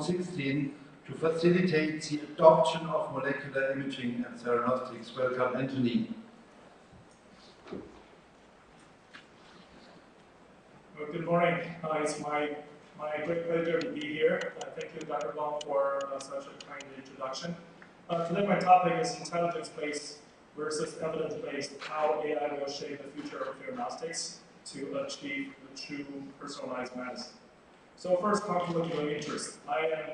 16 to facilitate the adoption of molecular imaging and theranostics. Welcome, Anthony. Well, good morning. It's my great pleasure to be here. Thank you, Dr. Wang, for such a kind introduction. Today my topic is intelligence-based versus evidence-based, how AI will shape the future of theranostics to achieve the true personalized medicine. So first, conflict of interest. I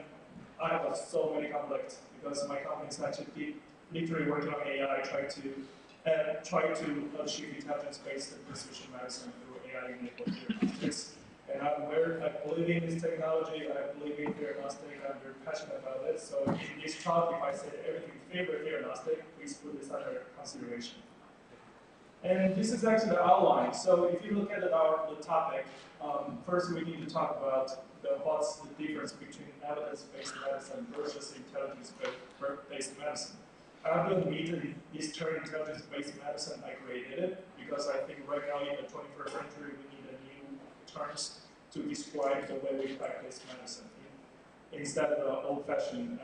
have so many conflicts because my company is actually literally working on AI, trying to achieve intelligence-based precision medicine through AI-enabled theranostics. And I believe in this technology, I believe in theranostics, I'm very passionate about it. So in this talk, if I say everything favorite theranostic, please put this under consideration. And this is actually the outline. So if you look at the topic, first we need to talk about what's the difference between evidence-based medicine versus intelligence-based medicine. I'm going to meet this term intelligence-based medicine. I created it because I think right now in the 21st century we need new terms to describe the way we practice medicine instead of the old-fashioned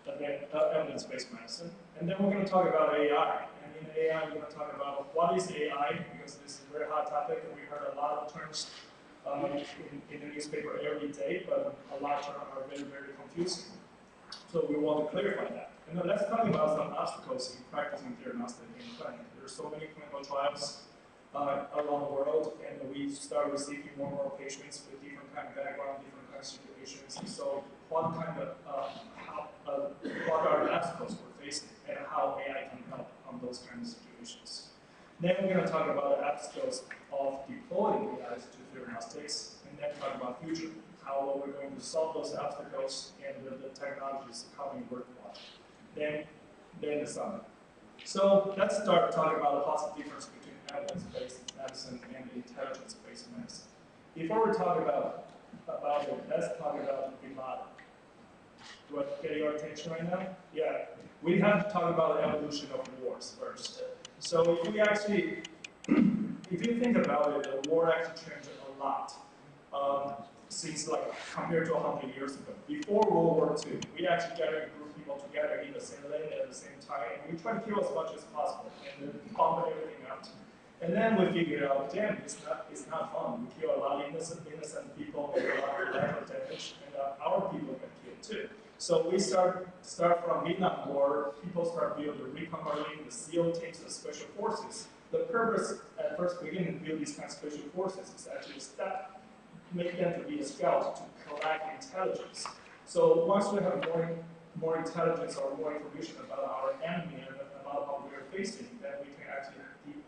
evidence-based medicine. And then we're going to talk about AI. And in AI, we're going to talk about what is AI, because this is a very hot topic, and we heard a lot of terms in the newspaper every day, but a lot of terms are very, very confusing. So we want to clarify that. And then let's talk about some obstacles in practicing theranostics in clinic. There are so many clinical trials around the world, and we start receiving more and more patients with different kind of background, different kind of situations. And so what kind of, what are the obstacles we're facing, and how AI can help on those kind of situations. Then we're going to talk about the obstacles of deploying AI to theranostics, and then talk about future, how we're going to solve those obstacles, and the technologies coming worthwhile. Then the summary. So let's start talking about what's the difference between evidence-based medicine and intelligence-based medicine. Before we talk about it, let's talk about the model. Do I get your attention right now? Yeah. We have to talk about the evolution of wars first. So if you think about it, the war actually changed a lot since compared to 100 years ago. Before World War II, we actually gathered a group of people together in the same lane at the same time, and we tried to kill as much as possible and then bomb everything out. And then we figured out, damn, it's not fun. We kill a lot of innocent people, make a lot of collateral damage, and our people get killed too. So we start from Vietnam War, people start building the recon marine, the SEAL teams, the special forces. The purpose at first beginning to build these kind of special forces is actually make them to be a scout to collect intelligence. So once we have more intelligence or more information about our enemy and about what we are facing, then we can actually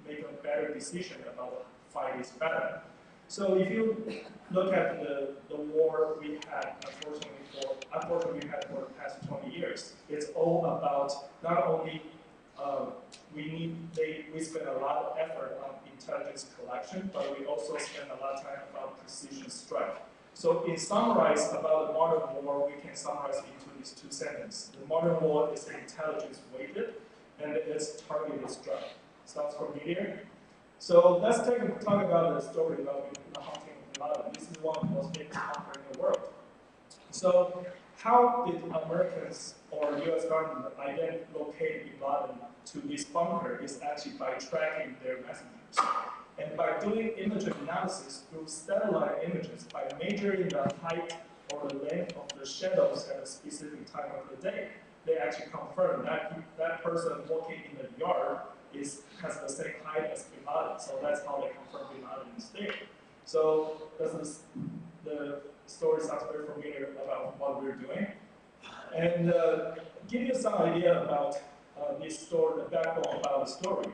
make a better decision about fight is better. So if you look at the war we had, unfortunately we had for the past 20 years, it's all about not only we spend a lot of effort on intelligence collection, but we also spend a lot of time about precision strike. So in summarize about the modern war, we can summarize into these two sentences. The modern war is intelligence weighted, and it's targeted strike. Sounds familiar? So let's talk about the story about the hunting of Bin Laden. This is one of the most famous hunters in the world. So how did Americans or US government locate Bin Laden to this bunker is actually by tracking their messengers. And by doing image analysis through satellite images, by measuring the height or the length of the shadows at a specific time of the day, they actually confirm that that person walking in the yard has the same height as Bin Laden. So that's how they confirm Bin Laden is there. So the story sounds very familiar about what we're doing. And give you some idea about this story, the backbone about the story.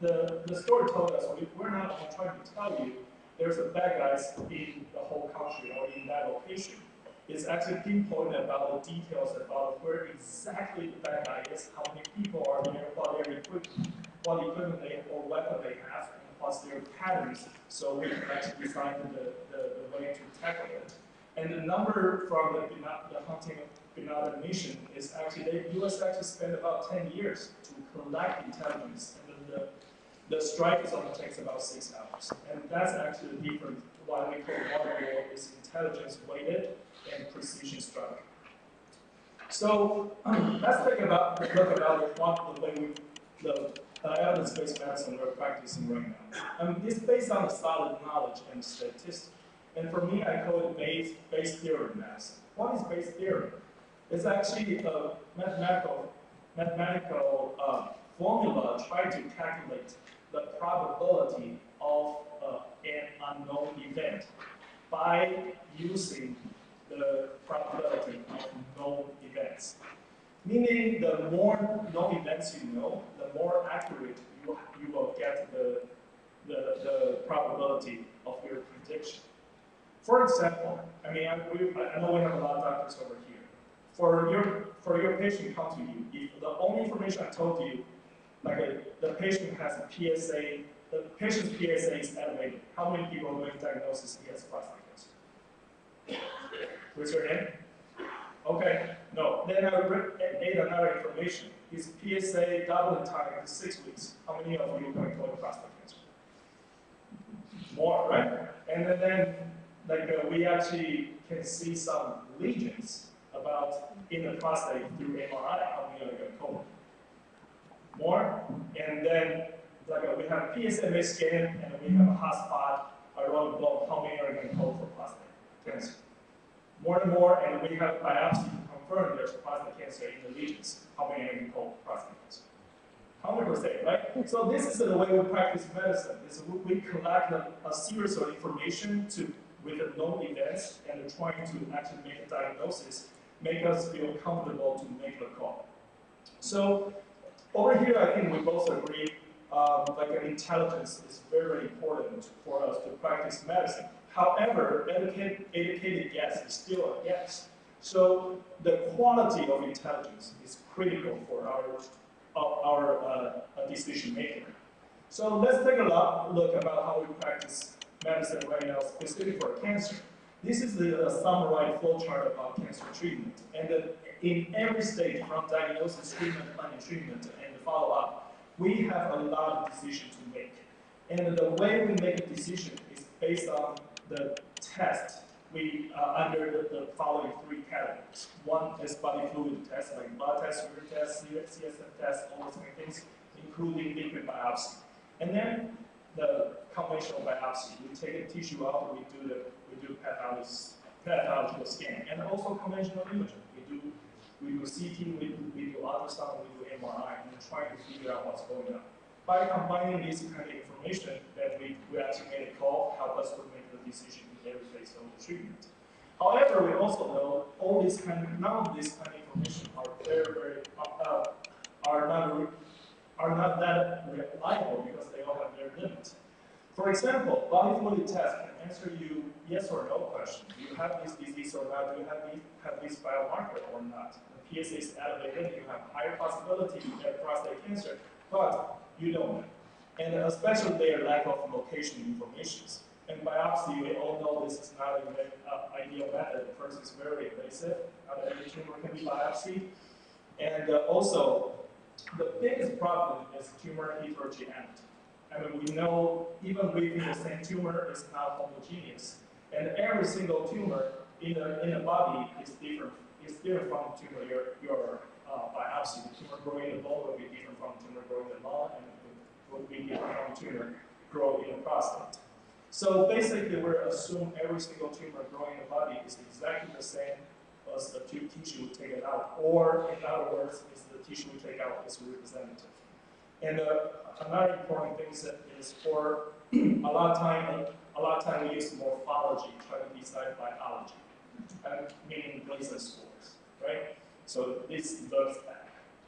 The story told us we're not trying to tell you there's a bad guys in the whole country or in that location. It's actually pinpointed about the details about where exactly the bad guy is, how many people are there, what equipment they or weapon they have, and what's their patterns. So we can actually design the way to tackle it. And the number from the hunting of Bin Laden mission is actually the U.S. actually spent about 10 years to collect intelligence, and the strike only takes about 6 hours. And that's actually the difference. Why we call modern war is intelligence weighted and precision strike. So let's take a look about the way the evidence-based medicine we're practicing right now. It's based on the solid knowledge and statistics. And for me, I call it base theory medicine. What is base theory? It's actually a mathematical formula trying to calculate the probability of an unknown event by using the probability of known events. Meaning, the more known events you know, the more accurate you will get the probability of your prediction. For example, I mean, I know we have a lot of doctors over here. For your patient come to you, if the only information I told you, like the patient has a PSA, the patient's PSA is elevated. How many people with diagnosis he has prostate cancer? What's your name? Okay, no. Then I add another information. His PSA doubling time is 6 weeks. How many of you are going to call prostate cancer? More, right? And then we actually can see some lesions about in the prostate through MRI. How many are going to call it? More, and then we have PSMA scan and we have a hot spot around the blood. How many are going to call for prostate cancer? More and more, and we have biopsy to confirm there's prostate cancer in the lesions. How many are going to call prostate cancer? 100%, right? So this is the way we practice medicine. We collect a series of information with the known events and trying to actually make a diagnosis, make us feel comfortable to make the call. So over here, I think we both agree, intelligence is very important for us to practice medicine. However, educated guess is still a guess. So the quality of intelligence is critical for our decision making. So let's take a look about how we practice medicine right now, specific for cancer. This is the summarized flowchart about cancer treatment. And in every stage, from diagnosis, treatment, planning treatment, and follow-up, we have a lot of decisions to make. And the way we make a decision is based on the test under the following 3 categories. One is body fluid test, like blood test, urine test, CSF test, all those kind of things, including liquid biopsy. And then the conventional biopsy. We take a tissue out, we do pathological scan, and also conventional imaging. We do CT, we do ultrasound, we do MRI, and try to figure out what's going on. By combining this kind of information, that we actually made a call, help us to make the decision in every phase of the treatment. However, we also know none of this kind of information are not that reliable because they all have their limits. For example, body fluid test can answer you yes or no question. Do you have this disease or not? Do you have this biomarker or not? The PSA is elevated, you have higher possibility to get prostate cancer, but you don't know. And especially their lack of location information. And biopsy, we all know this is not an ideal method. First, it's very invasive. Not every tumor can be biopsied. And also, the biggest problem is tumor heterogeneity. I mean, we know even within the same tumor is not homogeneous. And every single tumor in the body is different. It's different from the tumor your biopsy. The tumor growing in the bone will be different from the tumor growing in the lung, and it will be different from the tumor growing in the prostate. So basically, we assume every single tumor growing in the body is exactly the same as the tissue we take it out, or in other words, is the tissue we take out is representative. And another important thing is for a lot of time we use morphology try to decide biology, meaning Gleason scores, right? So this does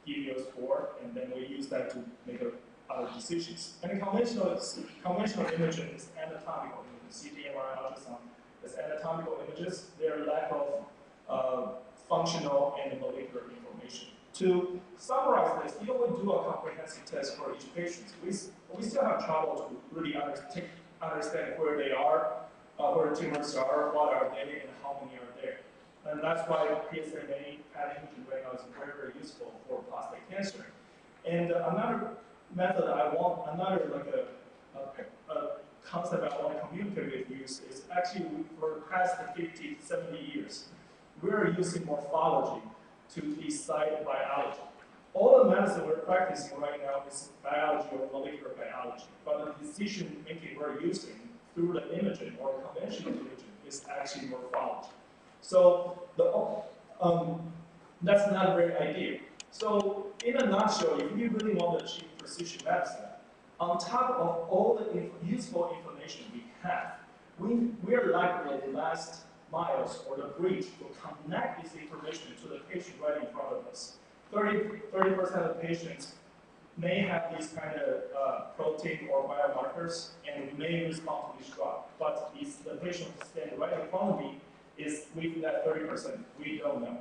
give you a score, and then we use that to make our decisions. And conventional imaging is anatomical imaging. CT, MRI, ultrasound is anatomical images. Their lack of functional and molecular information. To summarize this, even when we do a comprehensive test for each patient, we still have trouble to really understand where they are, where tumors are, what are they, and how many are there. And that's why PSMA PET imaging right now is very, very useful for prostate cancer. And another method a concept I want to communicate with you is actually for the past 50, 70 years, we're using morphology to decide biology. All the medicine we're practicing right now is biology or molecular biology, but the decision making we're using through the imaging or conventional imaging is actually morphology. So that's not very ideal. So in a nutshell, if you really want to achieve precision medicine, on top of all the useful information we have, we are likely the last miles or the bridge to connect this information to the patient right in front of us. 30% of patients may have these kind of protein or biomarkers and may respond to this drug, but if the patient standing right in front of me is with that 30%, we don't know.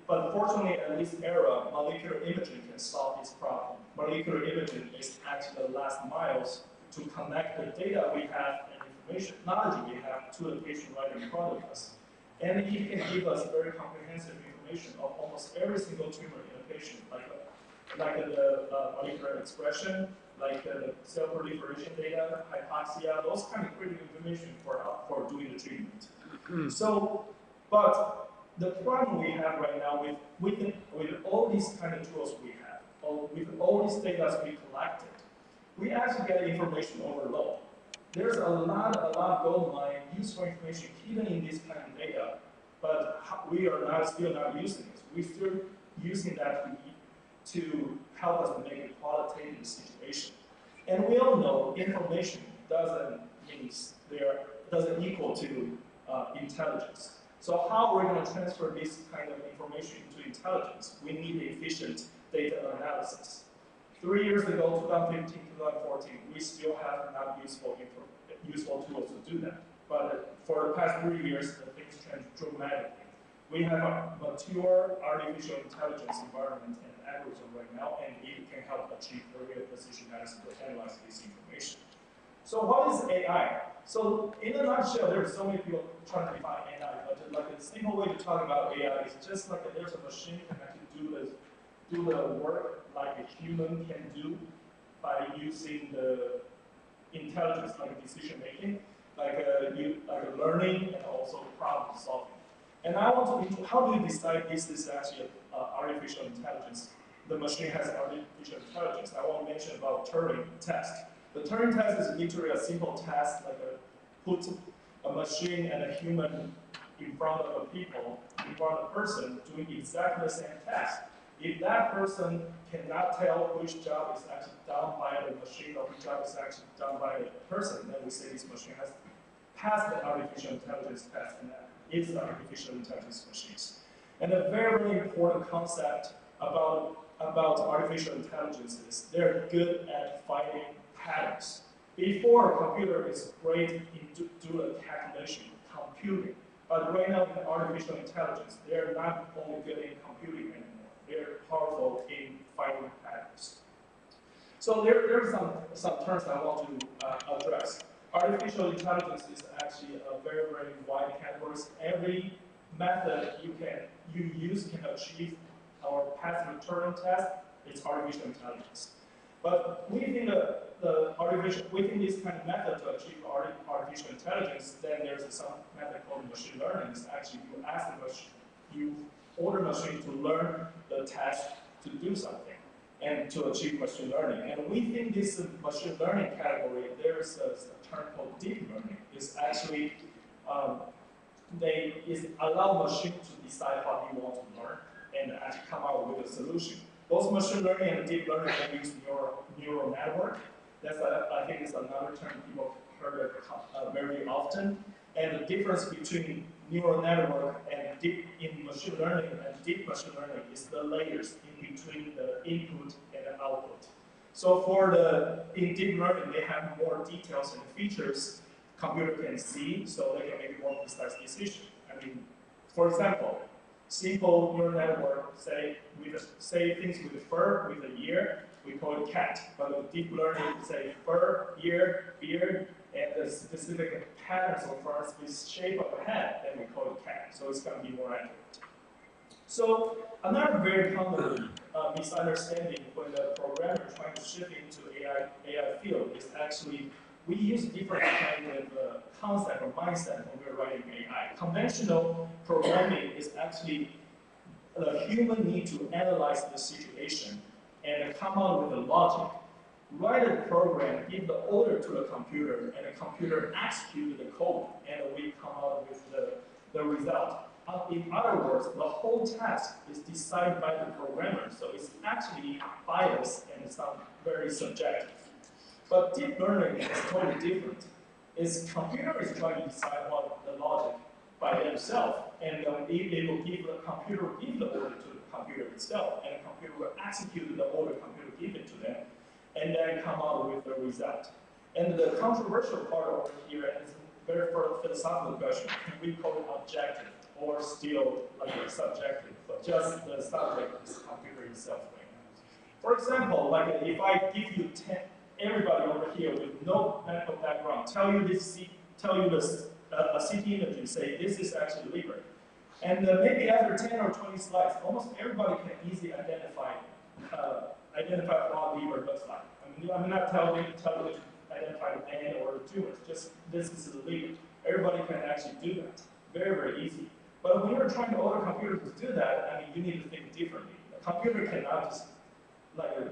But fortunately, at this era, molecular imaging can solve this problem. Molecular imaging is actually the last miles to connect the data we have and information, knowledge we have to the patient right in front of us. And it can give us very comprehensive information of almost every single tumor in a patient, like the molecular expression, like the cell proliferation data, hypoxia, those kind of critical information for doing the treatment. But the problem we have right now with all these kind of tools we have, with all these data we collected, we actually get information overload. There's a lot of gold mine, useful information hidden in this kind of data, but we are still not using it. We're still using that to help us make a qualitative situation. And we all know information doesn't equal to intelligence. So how are we going to transfer this kind of information into intelligence? We need efficient data analysis. 3 years ago, 2015, 2014, we still have not useful tools to do that. But for the past 3 years, the things changed dramatically. We have a mature artificial intelligence environment and algorithm right now, and it can help achieve very precision medicine to analyze this information. So what is AI? So in a nutshell, there are so many people trying to define AI, but like a simple way to talk about AI is just like there's a machine can actually do the work like a human can do by using the intelligence, like decision making, like learning and also problem solving. And I want to, how do you decide this is actually artificial intelligence? The machine has artificial intelligence. I want to mention about Turing test. The Turing test is literally a simple test, like put a machine and a human in front of a person doing exactly the same task. If that person cannot tell which job is actually done by the machine or which job is actually done by the person, then we say this machine has passed the artificial intelligence test, and that is the artificial intelligence machines. And a very, very important concept about artificial intelligence is they're good at finding patterns. Before, a computer is great in doing calculation, computing. But right now in artificial intelligence, they're not only good in computing anymore, they're powerful in finding patterns. So there are some terms I want to address. Artificial intelligence is actually a very, very wide category. Every method you use can achieve our path return test. It's artificial intelligence. But within within this kind of method to achieve artificial intelligence, then there's some method called machine learning. It's actually you order machine to learn the task to do something and to achieve machine learning. And within this machine learning category, there's a term called deep learning. It's actually allow machine to decide what you want to learn and actually come out with a solution. Both machine learning and deep learning can use neural network. That's I think is another term people heard very often. And the difference between neural network and in machine learning and deep machine learning is the layers in between the input and the output. So in deep learning, they have more details and features computer can see, so they can make a more precise decision. I mean, for example, simple neural network say things with fur, with a ear, we call it cat. But with deep learning, say fur, ear, beard, and the specific patterns of fur with shape of a head, then we call it cat. So it's going to be more accurate. So another very common misunderstanding when the programmer is trying to shift into AI field is actually we use different kind of concept or mindset when we're writing AI. Conventional programming is actually the human need to analyze the situation and come out with a logic, write a program, give the order to the computer, and the computer execute the code, and we come out with the result. In other words, the whole task is decided by the programmer, so it's actually biased and it's not very subjective. But deep learning is totally different. Its computer is trying to decide what the logic by themselves, and it will give the computer will give the order to the computer itself, and the computer will execute the order computer give it to them, and then come out with the result. And the controversial part over here is a very philosophical question: can we call it objective or still like subjective? But just the subject is the computer itself right now. For example, like if I give you everybody over here with no medical background, tell you this, a CT image and say this is actually liver, and maybe after 10 or 20 slides, almost everybody can easily identify what liver looks like. I mean, I'm not telling you to identify the band or the tumors. Just this is the liver. Everybody can actually do that. Very, very easy. But when you're trying to order computers to do that, I mean, you need to think differently. A computer cannot just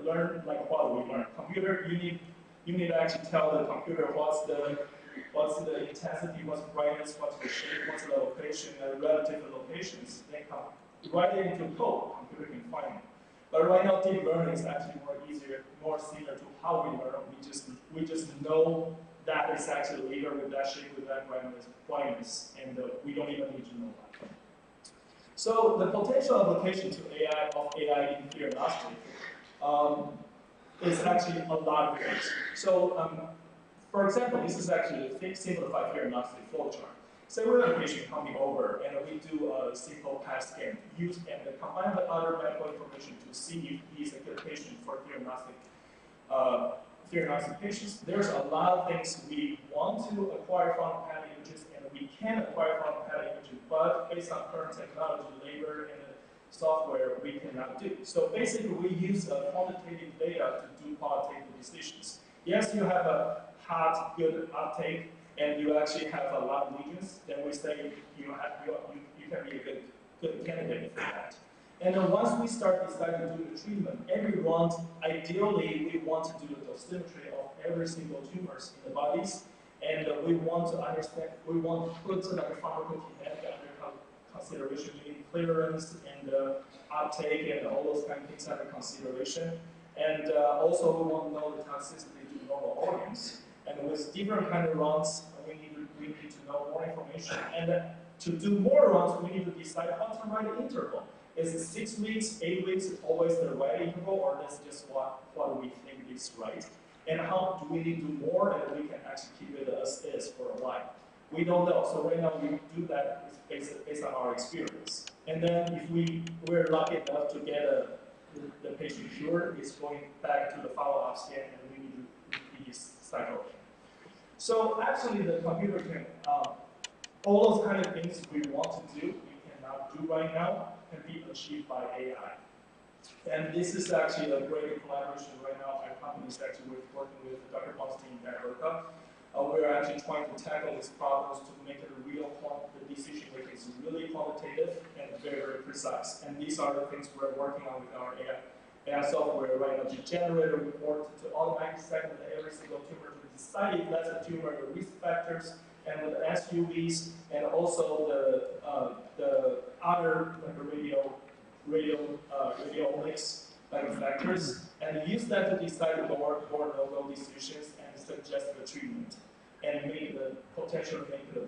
learn like what we learn. Computer, you need to actually tell the computer what's the intensity, what's the brightness, what's the shape, what's the location, the relative locations. Then write it into code. Computer can find it. But right now, deep learning is actually more easier, more similar to how we learn. We just know that it's actually liver with that shape, with that brightness, and we don't even need to know that. So the potential application to AI in Theranostics is actually a lot of things. So for example, this is actually a simplified Theranostics flowchart. Say we have a patient coming over and we do a simple PET scan, use and combine the other medical information to see if he's a good patient for Theranostic patients. There's a lot of things we want to acquire from PET images and we can acquire from PET images, but based on current technology, labor, and software, we cannot do. So basically, we use quantitative data to do qualitative decisions. Yes, you have a hot, good uptake, and you actually have a lot of lesions, then we say you can be a good candidate for that. And then once we start deciding to do the treatment, every round, ideally, we want to do the dosimetry of every single tumors in the bodies, and we want to understand, we want to put like a pharmacokinetic under consideration, meaning clearance and uptake and all those kind of things under consideration. And also we want to know the toxicity to normal organs. And with different kind of runs, we need to know more information. And to do more runs, we need to decide what's the right interval. Is it 6 weeks, 8 weeks always the right interval, or that's just what we think is right? And how do we need to do more, and we can actually keep it as is for a while? We don't know. So right now we do that based on our experience. And then if we're lucky enough to get the patient cured, it's going back to the follow-up scan, and we need to repeat this cycle. So actually, the computer can all those kind of things we want to do, we cannot do right now, can be achieved by AI. And this is actually a great collaboration right now. Our company is actually working with Dr. Bong's team at Berkeley. We're actually trying to tackle these problems to make it a real the decision making is really quantitative and very, very precise. And these are the things we're working on with our AI software right now to generate a report to automatically segment every single tumor to decide if that's a tumor, the risk factors, and with the SUVs, and also the other like radiomics factors, and use that to decide the more no-go decisions and suggest the treatment, and potentially make a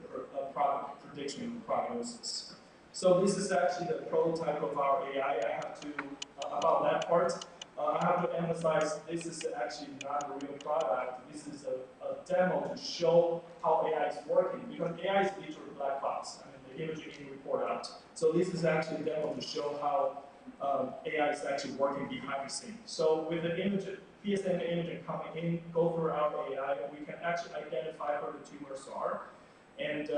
prediction prognosis. So this is actually the prototype of our AI. I have to, about that part, I have to emphasize this is actually not a real product. This is a demo to show how AI is working, because AI is literally a black box. I mean, the imaging can report out. So this is actually a demo to show how AI is actually working behind the scenes. So with the PSMA imaging coming in, go through our AI, we can actually identify where the tumors are. And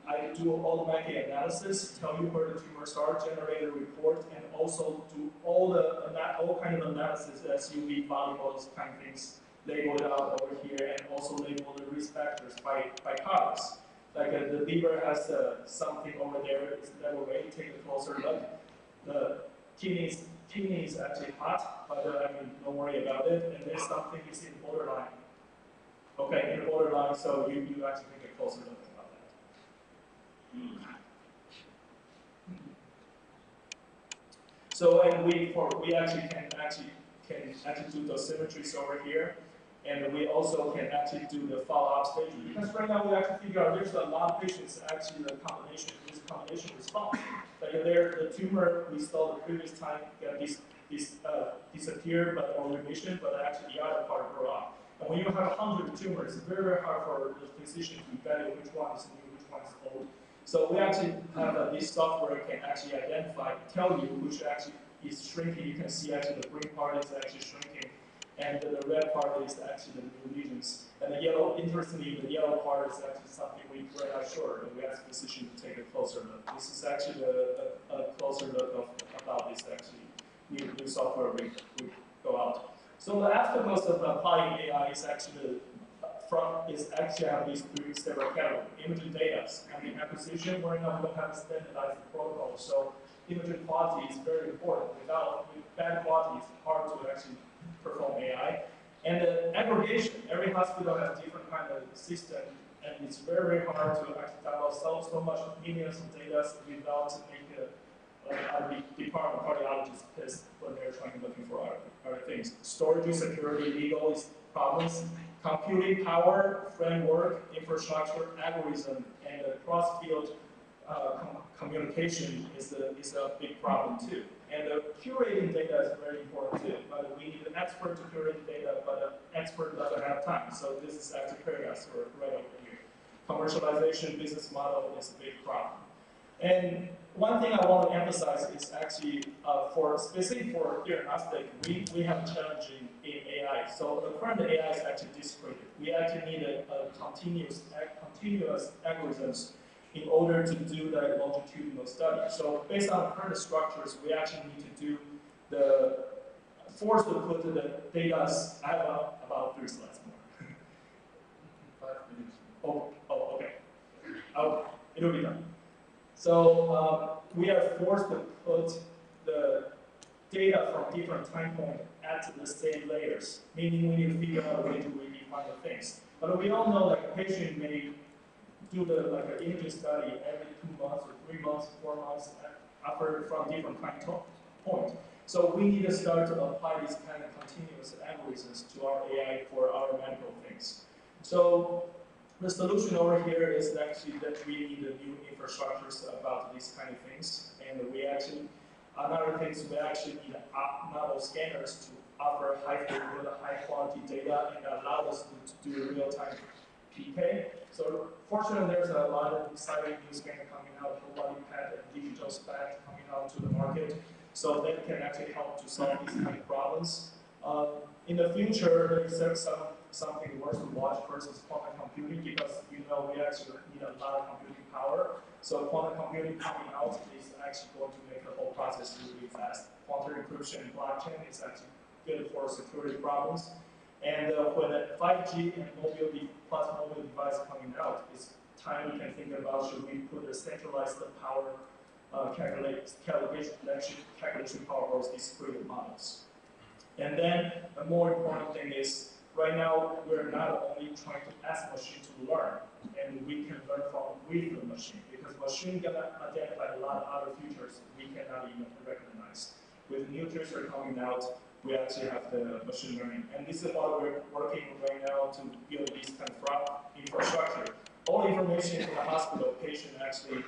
I do automatic analysis, tell you where the tumors are, generate a report, and also do all kind of analysis, SUV, volleyball, kind of things, label it out over here, and also label the risk factors by colors. Like the liver has something over there, it's level A, take a closer look. the kidney is actually hot, but I mean, don't worry about it. And there's something is in borderline. Okay, in borderline, so you actually take a closer look about that. So and we actually can do the symmetries over here, and we also can actually do the follow-up staging. Because right now we actually figure out there's a lot of patients actually this combination response. Like the tumor we saw the previous time disappeared or remission, but actually the other part grew up. And when you have 100 tumors, it's very, very hard for the physician to evaluate which one is new, which one is old. So we actually have this software can actually identify, tell you which actually is shrinking. You can see actually the green part is actually shrinking, and the red part is actually the new lesions. And the yellow, interestingly, the yellow part is actually something we're not sure, and we ask the physician to take a closer look. This is actually a closer look about this actually new software we go out. So the aspects of applying AI is actually have these three separate categories. Imaging data, I mean acquisition, where now we don't have a standardized protocol. So imaging quality is very important. With bad quality, it's hard to actually perform AI. And the aggregation, every hospital has different kind of system, and it's very, very hard to actually download so much millions of data without making our department cardiologists pissed when they're looking for other things. Storage, security, legal problems, computing power, framework, infrastructure, algorithm, and the cross-field communication is a big problem too. And curating data is very important too. But we need an expert to curate the data, but an expert doesn't have time. So this is actually paradox right over here. Commercialization business model is a big problem. And one thing I want to emphasize is actually specific for Theranostics, we have a challenge in AI. So the current AI is actually discrete. We actually need a continuous algorithms in order to do the longitudinal study. So based on current structures, we actually need to do force to put the data. I have about 3 slides more. 5 minutes. Oh, okay. It'll be done. So we are forced to put the data from different time points at the same layers, meaning we need to figure out a way to redefine the things. But we all know like a patient may do an imaging study every 2 months or 3 months, 4 months from different time point. So we need to start to apply these kind of continuous algorithms to our AI for our medical things. So the solution over here is actually that we need a new infrastructures about these kind of things, and we actually another things we actually need nano scanners to offer high quality data and allow us to do real time PK. So fortunately, there's a lot of exciting new scanner coming out, whole body PET and digital SPECT coming out to the market, so that can actually help to solve these kind of problems. In the future, there's something worth to watch versus quantum computing, because we actually need a lot of computing power. So quantum computing coming out is actually going to make the whole process really fast. Quantum encryption and blockchain is actually good for security problems. And when 5G and mobile device coming out, it's time we can think about should we put a centralized power calculation power or discrete models. And then the more important thing is, right now we're not only trying to ask machine to learn, and we can learn with the machine, because machine can identify a lot of other features we cannot even recognize. With new tracer coming out, we actually have the machine learning, and this is what we're working right now to build this kind of infrastructure. All information in the hospital, patient actually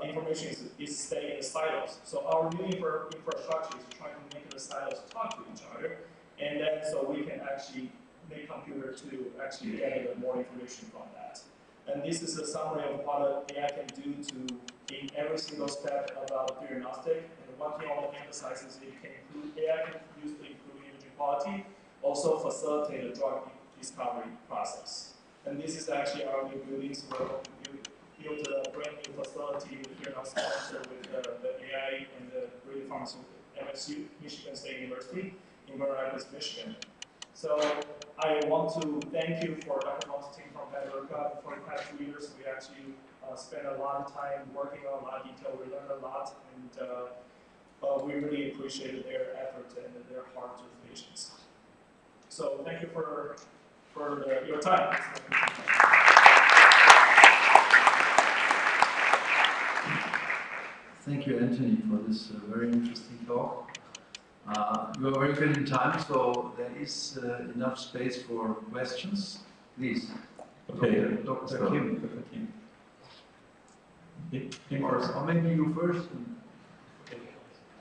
information is staying in the silos. So our new infrastructure is trying to make the silos talk to each other, and then so we can actually make computer to actually get more information from that. And this is a summary of what AI can do in every single step about Theranostics. And one thing I want to emphasize is AI can be used to improve imaging quality, also facilitate the drug discovery process. And this is actually our new buildings. We're going to build a brand new facility here in Austin with the AI and the Brady Pharmaceutical MSU, Michigan State University, in Grand Rapids, Michigan. So I want to thank you for Dr. Wong's team from Bedrock. For the past 2 years, we actually spent a lot of time working on a lot of detail. We learned a lot, and we really appreciated their effort and their heart to the patients. So thank you for your time. Thank you, Anthony, for this very interesting talk. You are very good in time, so there is enough space for questions. Please. Okay, Dr. Kim. Dr. Kim. Or maybe you first.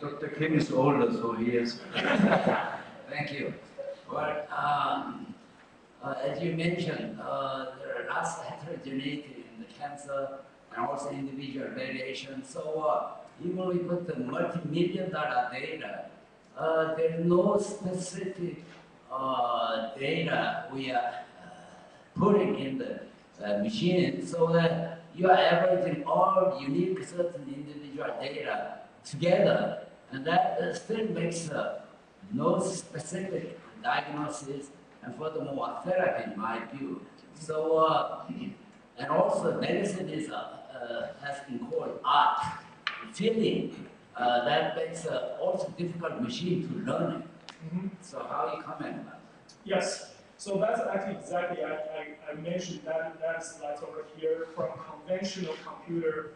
Dr. Kim is older, so he has. Thank you. Well, as you mentioned, there are lots of heterogeneity in the cancer and also individual variation. So even we put the multi-million dollar data, there's no specific data we are putting in the machine, so that you are averaging all unique certain individual data together, and that still makes no specific diagnosis and furthermore therapy in my view. So, and also medicine is, has been called art, feeling, that makes also difficult machine to learn it. So how you comment on that? Yes. So that's actually exactly, I mentioned that slides over here, from conventional computer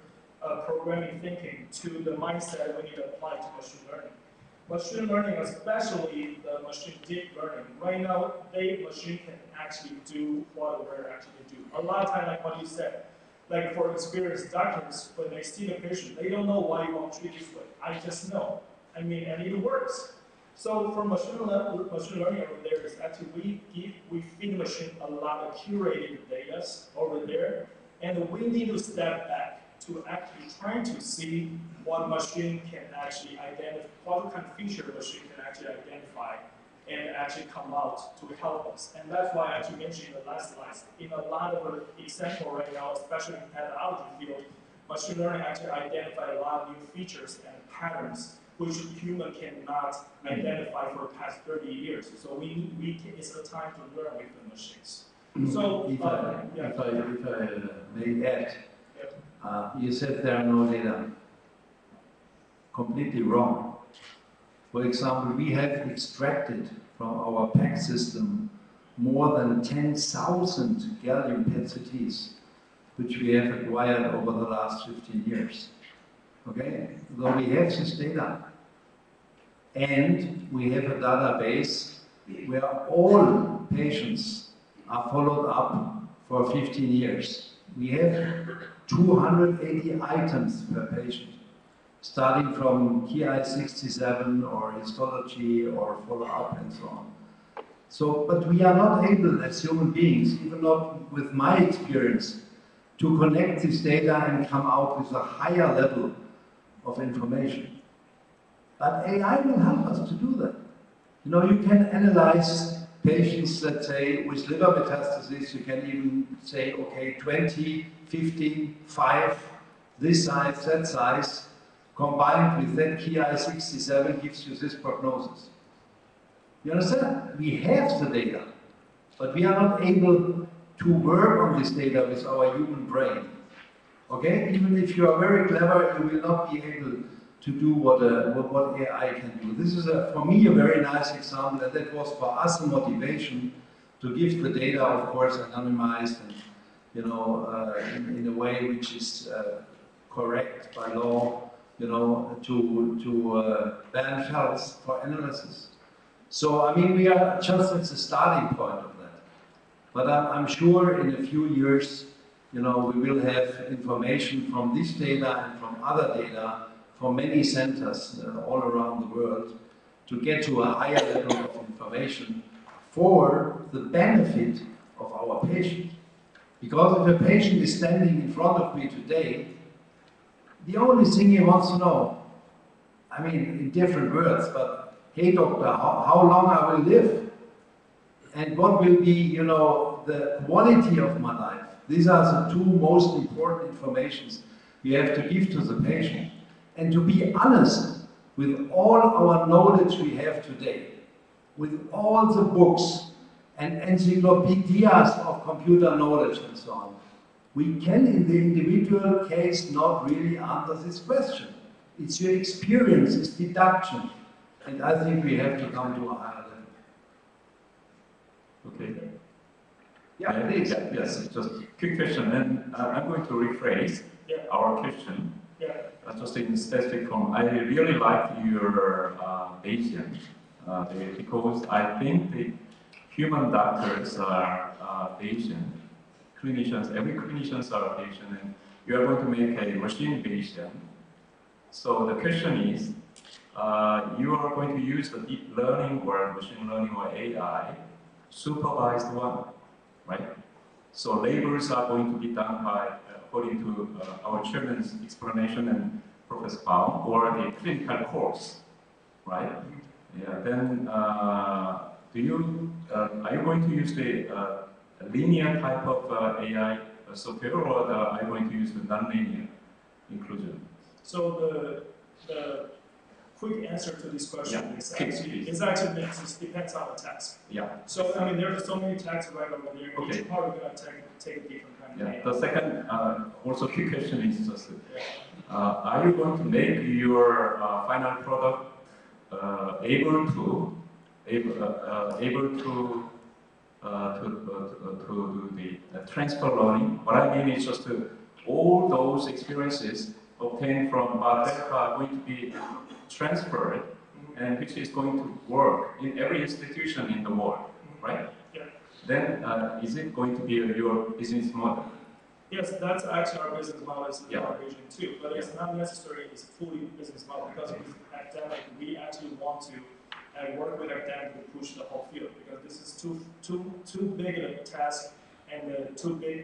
programming thinking to the mindset we need to apply to machine learning. Machine learning, especially the machine deep learning, right now, the machine can actually do what we're actually do. A lot of time, like what you said, like for experienced doctors, when they see the patient, they don't know why you want to treat this way. I just know. I mean, and it works. So for machine learning over there is actually we feed the machine a lot of curated data over there, and we need to step back to actually trying to see what machine can actually identify, what kind of feature the machine can actually identify and actually come out to help us. And that's why I actually mentioned in the last slides, in a lot of example right now, especially in the pathology field, machine learning actually identify a lot of new features and patterns which human cannot identify for the past 30 years. So it's the time to learn with the machines. So if I may add, you said there are no data. Completely wrong. For example, we have extracted from our PAC system more than 10,000 gallium PET-CTs, which we have acquired over the last 15 years. Okay? So we have this data. And we have a database where all patients are followed up for 15 years. We have 280 items per patient, starting from KI67 or histology or follow-up and so on. So, but we are not able as human beings, even not with my experience, to connect this data and come out with a higher level of information. But AI will help us to do that. You know, you can analyze patients, let's say, with liver metastasis. You can even say, okay, 20, 15, 5, this size, that size, combined with that KI67 gives you this prognosis. You understand? We have the data, but we are not able to work on this data with our human brain. Okay? Even if you are very clever, you will not be able to do what AI can do. This is, for me, a very nice example, and that was for us a motivation to give the data, of course, anonymized and, you know, in a way which is correct by law, you know, to ban files for analysis. So, I mean, we are just at the starting point of that. But I'm sure in a few years, you know, we will have information from this data and from other data from many centers all around the world to get to a higher level of information for the benefit of our patient. Because if a patient is standing in front of me today, the only thing he wants to know, I mean, in different words, but, hey doctor, how long I will live? And what will be, you know, the quality of my life? These are the two most important informations we have to give to the patient. And to be honest, with all our knowledge we have today, with all the books and encyclopedias of computer knowledge and so on, we can in the individual case not really answer this question. It's your experience, it's deduction. And I think we have to come to a higher level. Okay. Yeah, please. Yes, just a quick question, and I'm going to rephrase our question. Yeah. Just in specific form, I really like your Bayesian because I think the human doctors are Bayesian. Clinicians, every clinicians are Bayesian, and you are going to make a machine Bayesian. So the question is, you are going to use the deep learning or machine learning or AI supervised one, right? So labels are going to be done by, according to our chairman's explanation and Professor Bao, or the clinical course, right? Yeah. Then, are you going to use the linear type of AI software, or are you going to use the non-linear inclusion? So the quick answer to this question is actually mixed. It depends on the task. Yeah. So I mean, there are so many tasks right over there. Okay. Each part we're going to take a different kind of Yeah. The second, also quick question is just, are you going to make your final product able to do the transfer learning? What I mean is just all those experiences obtained from Bartek are going to be transferred, and which is going to work in every institution in the world, right? Yeah. Then is it going to be your business model? Yes, that's actually our business model, is Yeah. our vision too, but it's not necessarily it's fully business model, because with academic, we actually want to work with academic to push the whole field, because this is too big of a task and too big